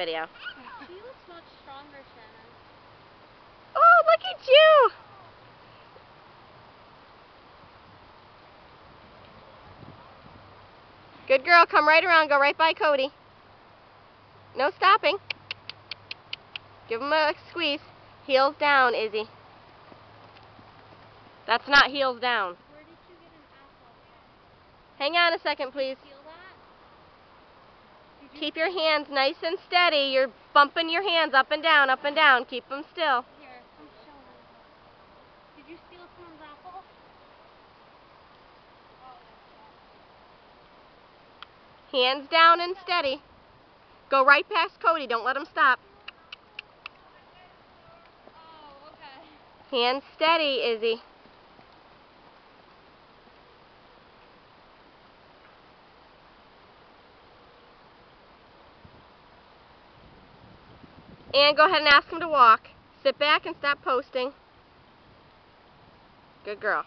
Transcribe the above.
video. She looks much stronger, Shannon. Oh, look at you! Good girl, come right around, go right by Cody. No stopping. Give him a squeeze. Heels down, Izzy. That's not heels down. Where did you get an apple from? Hang on a second, please. Feel that? Keep your hands nice and steady. You're bumping your hands up and down, up and down. Keep them still. Here, come show me. Did you steal someone's apple? Hands down and steady. Go right past Cody. Don't let him stop. Oh, okay. Hands steady, Izzy. And go ahead and ask him to walk. Sit back and stop posting. Good girl.